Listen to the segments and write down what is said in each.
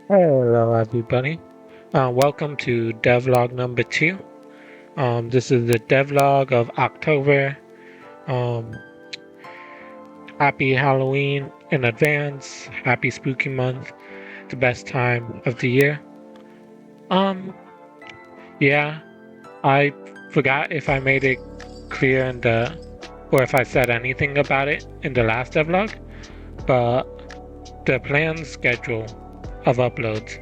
Hello, everybody. Welcome to devlog number 2. This is the devlog of October. Um, Happy Halloween in advance. Happy spooky month. The best time of the year. Um, yeah, I forgot if I made it clear or if I said anything about it in the last devlog, but the planned schedule of uploads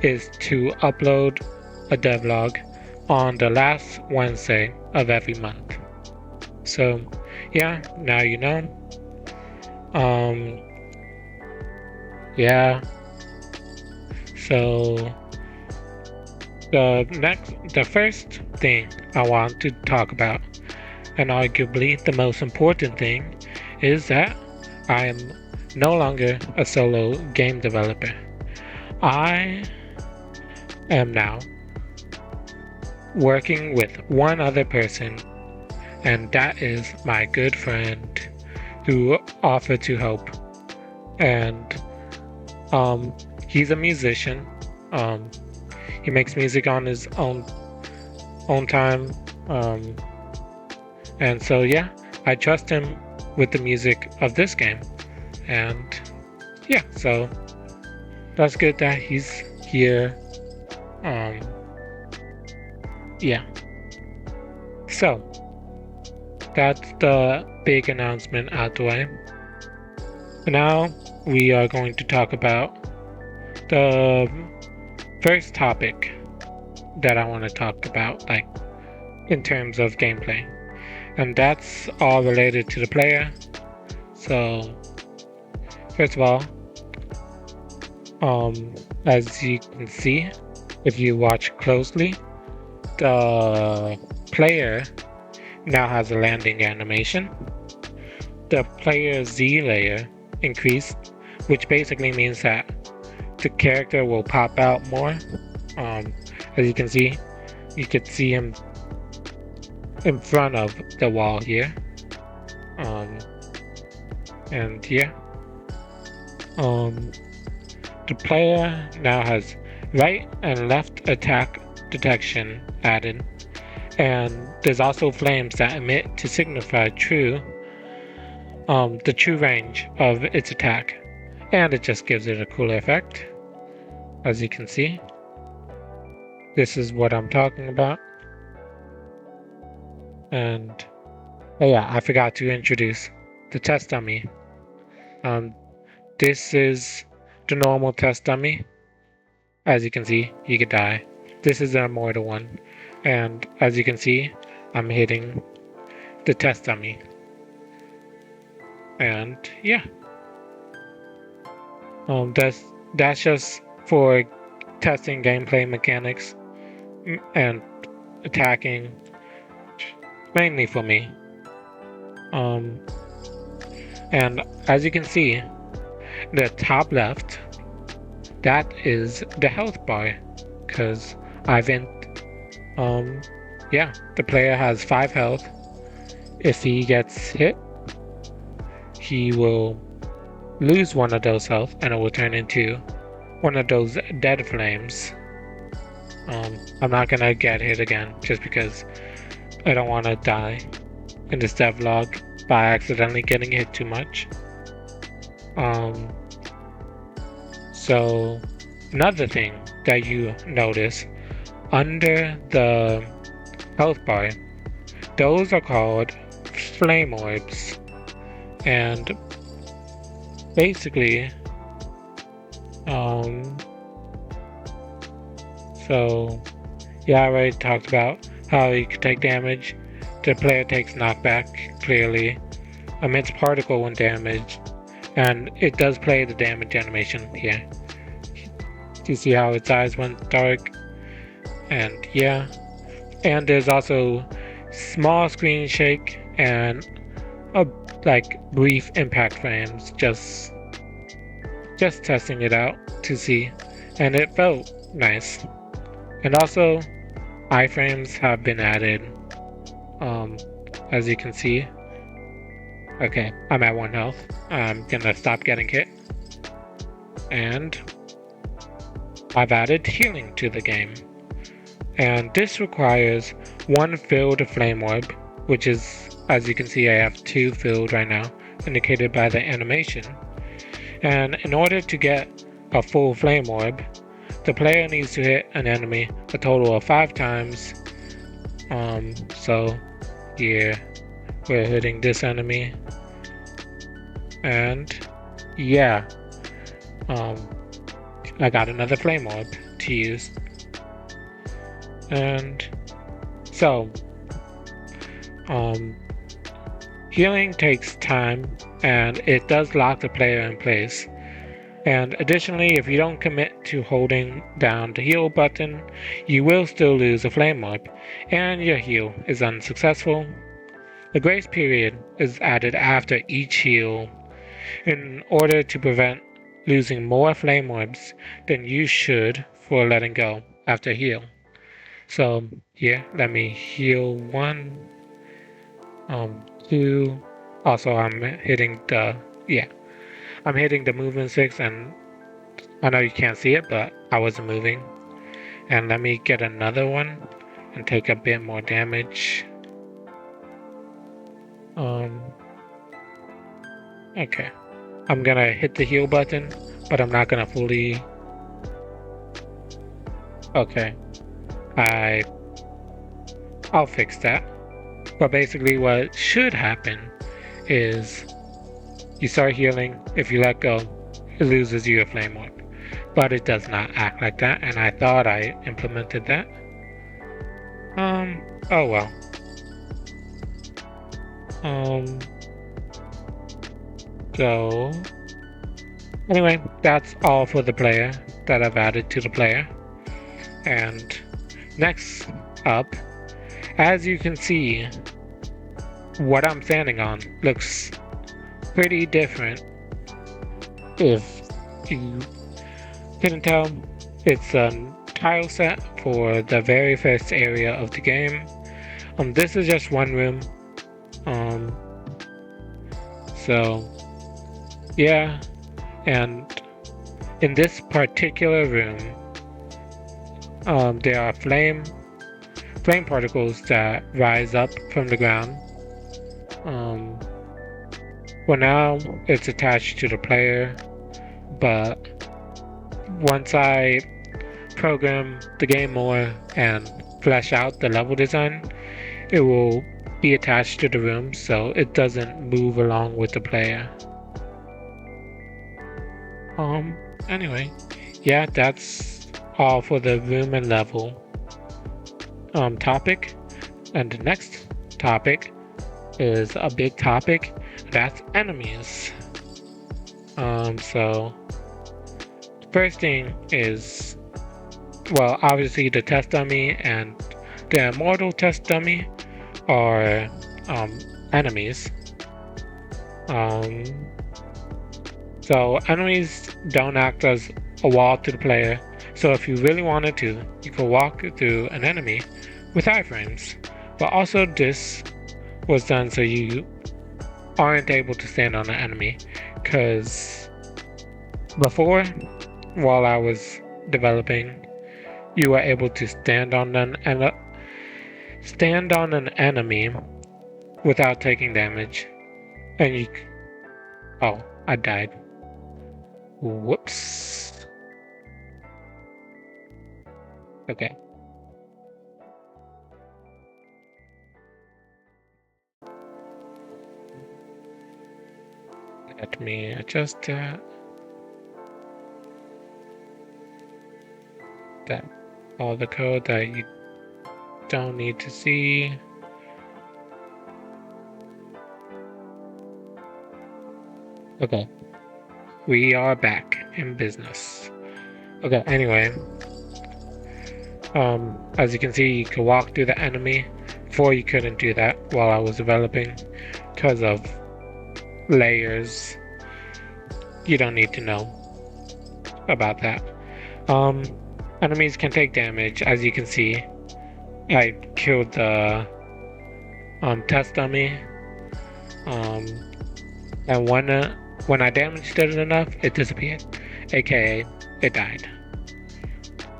is to upload a devlog on the last Wednesday of every month. So, yeah, now you know. Um, yeah. So the first thing I want to talk about, and arguably the most important thing, is that I am no longer a solo game developer. I am now working with one other person, and that is my good friend who offered to help. And he's a musician. Um, he makes music on his own time. Um, and so yeah, I trust him with the music of this game. And yeah, so that's good that he's here. Um, yeah. So that's the big announcement out the way. Now we are going to talk about the first topic that I want to talk about, like in terms of gameplay, and that's all related to the player. So, first of all, as you can see, if you watch closely, the player now has a landing animation. The player Z layer increased, which basically means that the character will pop out more. Um, as you can see, you could see him in front of the wall here. Um, and yeah, um, the player now has right and left attack detection added, and there's also flames that emit to signify the true range of its attack, and it just gives it a cooler effect. As you can see, this is what I'm talking about. And oh yeah, I forgot to introduce the test dummy. Um, this is the normal test dummy. As you can see, he could die. This is the immortal one. And as you can see, I'm hitting the test dummy. And yeah, that's just for testing gameplay mechanics and attacking, mainly for me. Um, and as you can see, the top left, that is the health bar, because I've in, yeah, the player has 5 health. If he gets hit, he will lose one of those health and it will turn into one of those dead flames. I'm not gonna get hit again just because I don't want to die in this devlog by accidentally getting hit too much. Um, so another thing that you notice under the health bar, those are called flame orbs, and basically, um, so yeah, I already talked about how you can take damage. The player takes knockback, clearly, emits particle when damaged, and it does play the damage animation here. Do you see how its eyes went dark? And yeah. And there's also small screen shake and a like brief impact frames, just testing it out to see. And it felt nice. And also iframes have been added. Um, as you can see. Okay, I'm at 1 health. I'm gonna stop getting hit. And I've added healing to the game. And this requires one filled flame orb, which is, as you can see, I have 2 filled right now, indicated by the animation. And in order to get a full flame orb, the player needs to hit an enemy a total of 5 times. So here we're hitting this enemy, and yeah, I got another flame orb to use. And so healing takes time, and it does lock the player in place. And additionally, if you don't commit to holding down the heal button, you will still lose a flame orb, and your heal is unsuccessful. The grace period is added after each heal in order to prevent losing more flame orbs than you should for letting go after heal. So here, let me heal 1, 2. Also, I'm hitting the movement 6, and I know you can't see it, but I wasn't moving. And let me get another one and take a bit more damage. Okay. I'm gonna hit the heal button, but I'm not gonna fully... Okay. I'll fix that. But basically what should happen is you start healing. If you let go, it loses you a flame orb. But it does not act like that, and I thought I implemented that. Oh well. So anyway, that's all for the player that I've added to the player. And next up, as you can see, what I'm standing on looks pretty different. If you couldn't tell, it's a tile set for the very first area of the game. This is just one room. So yeah, and in this particular room, there are flame particles that rise up from the ground. For now, it's attached to the player, but once I program the game more and flesh out the level design, it will be attached to the room so it doesn't move along with the player. Anyway, yeah, that's all for the room and level topic. And the next topic is a big topic, that's enemies. So first thing is, well, obviously the test dummy and the immortal test dummy are enemies. So enemies don't act as a wall to the player, so if you really wanted to, you could walk through an enemy with iframes. But also this was done so you aren't able to stand on an enemy, because before, while I was developing, you were able to stand on an enemy without taking damage, and you... Oh, I died. Whoops. Okay. Let me adjust that. All the code that you don't need to see. Okay. We are back in business. Okay, anyway. As you can see, you can walk through the enemy. Before you couldn't do that while I was developing because of layers. You don't need to know about that. Enemies can take damage. As you can see, I killed the test dummy, and when I damaged it enough, it disappeared, aka it died.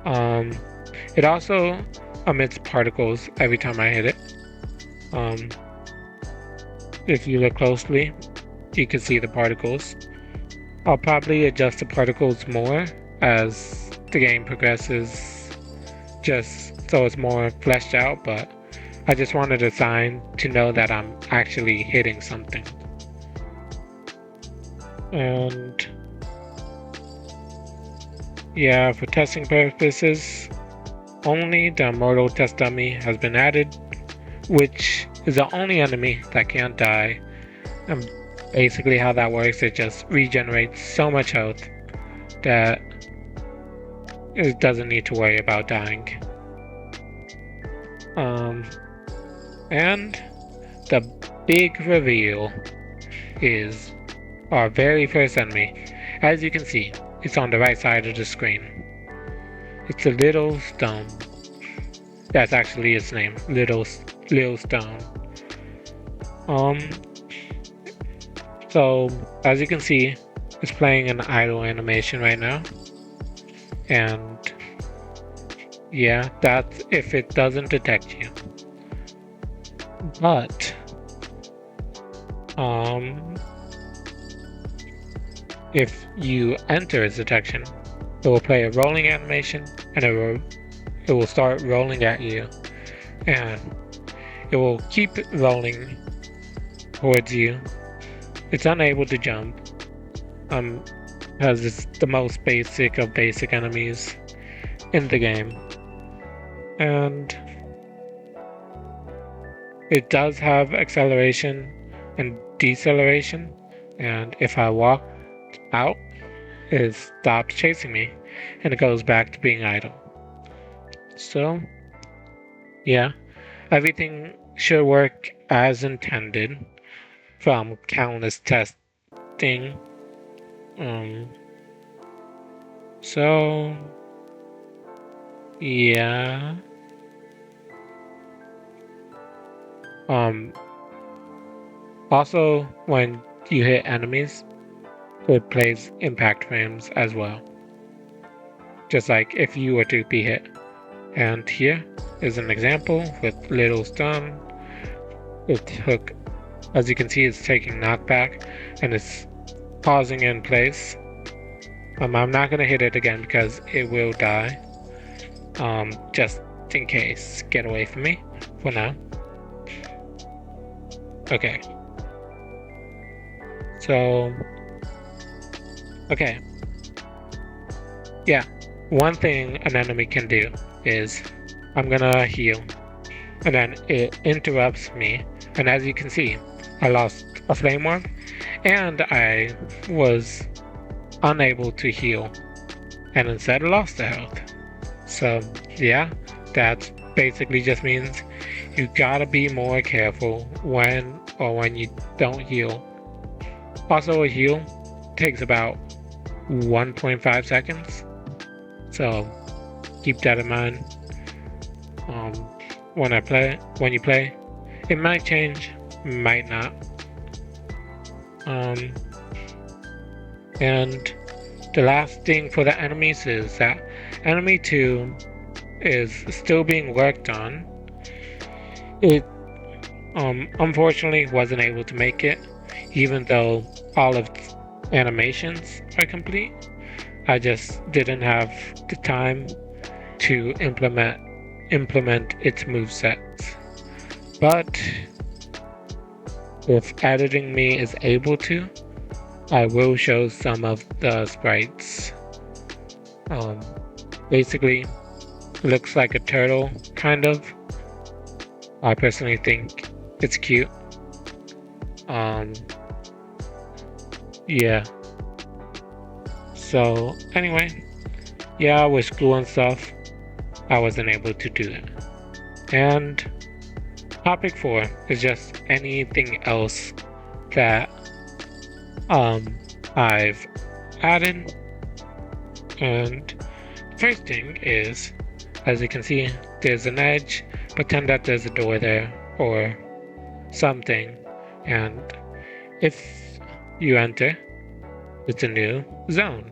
It also emits particles every time I hit it. If you look closely, you can see the particles. I'll probably adjust the particles more as the game progresses, just so it's more fleshed out, but I just wanted a sign to know that I'm actually hitting something. And yeah, for testing purposes, only the Immortal Test Dummy has been added, which is the only enemy that can't die. And basically how that works, it just regenerates so much health that it doesn't need to worry about dying. And the big reveal is our very first enemy. As you can see, it's on the right side of the screen. It's a little stone. That's actually its name, Little Stone. So as you can see, it's playing an idle animation right now. And yeah, that's if it doesn't detect you. But if you enter its detection, it will play a rolling animation and it will start rolling at you, and it will keep rolling towards you. It's unable to jump, because it's the most basic of basic enemies in the game. And it does have acceleration and deceleration, and if I walk out, it stops chasing me and it goes back to being idle. So yeah, everything should work as intended from countless testing. So yeah. Also, when you hit enemies, it plays impact frames as well. Just like if you were to be hit. And here is an example with Little Stone. It took, as you can see, it's taking knockback and it's pausing in place. I'm not gonna hit it again because it will die. Just in case. Get away from me for now. Okay. So, okay. Yeah, one thing an enemy can do is I'm gonna heal, and then it interrupts me, and as you can see, I lost a flame orb, and I was unable to heal, and instead lost the health. So yeah, that basically just means you gotta be more careful when you don't heal. Also, a heal takes about 1.5 seconds, so keep that in mind. When you play, it might change, might not. And the last thing for the enemies is that enemy 2 is still being worked on. It unfortunately wasn't able to make it, even though all of its animations are complete. I just didn't have the time to implement its movesets. But if Editing Me is able to, I will show some of the sprites. Basically, looks like a turtle, kind of. I personally think it's cute. Yeah. So anyway, yeah, with school and stuff, I wasn't able to do it. And topic 4 is just anything else that I've added. And first thing is, as you can see, there's an edge. Pretend that there's a door there or something, and if you enter, it's a new zone.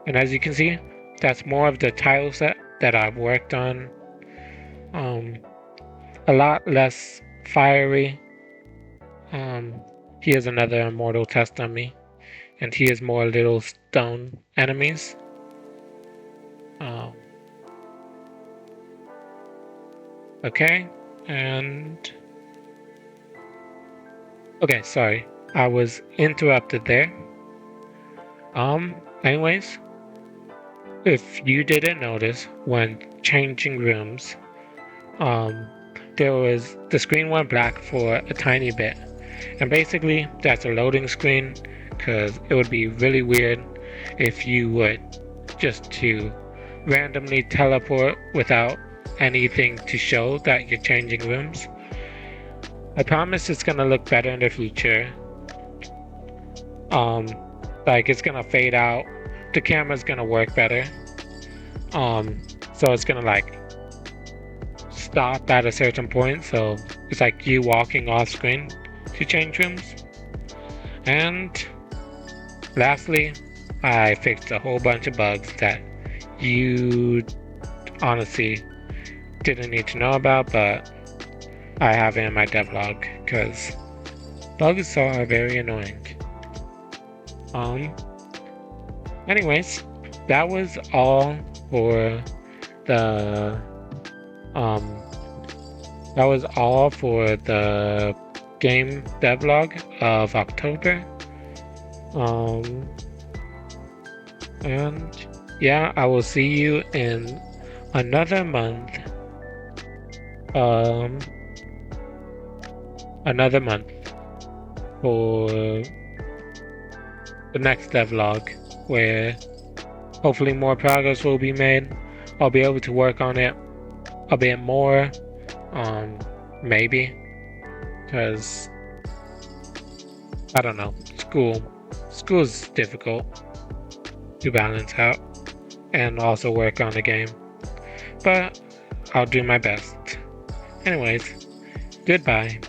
And as you can see, that's more of the tile set that I've worked on. A lot less fiery. He has another immortal test on me, and he has more little stone enemies. Okay, and okay, sorry, I was interrupted there. Anyways, if you didn't notice when changing rooms, the screen went black for a tiny bit, and basically that's a loading screen, because it would be really weird if you would just to randomly teleport without anything to show that you're changing rooms. I promise it's gonna look better in the future. Like it's gonna fade out, the camera's gonna work better. So it's gonna like stop at a certain point, so it's like you walking off screen to change rooms. And lastly, I fixed a whole bunch of bugs that you honestly didn't need to know about, but I have it in my devlog because bugs are very annoying. Anyways, that was all for the game devlog of October. And yeah, I will see you in another month. Another month for the next devlog, where hopefully more progress will be made. I'll be able to work on it a bit more, maybe, because I don't know, school's difficult to balance out and also work on the game, but I'll do my best. Anyways, goodbye.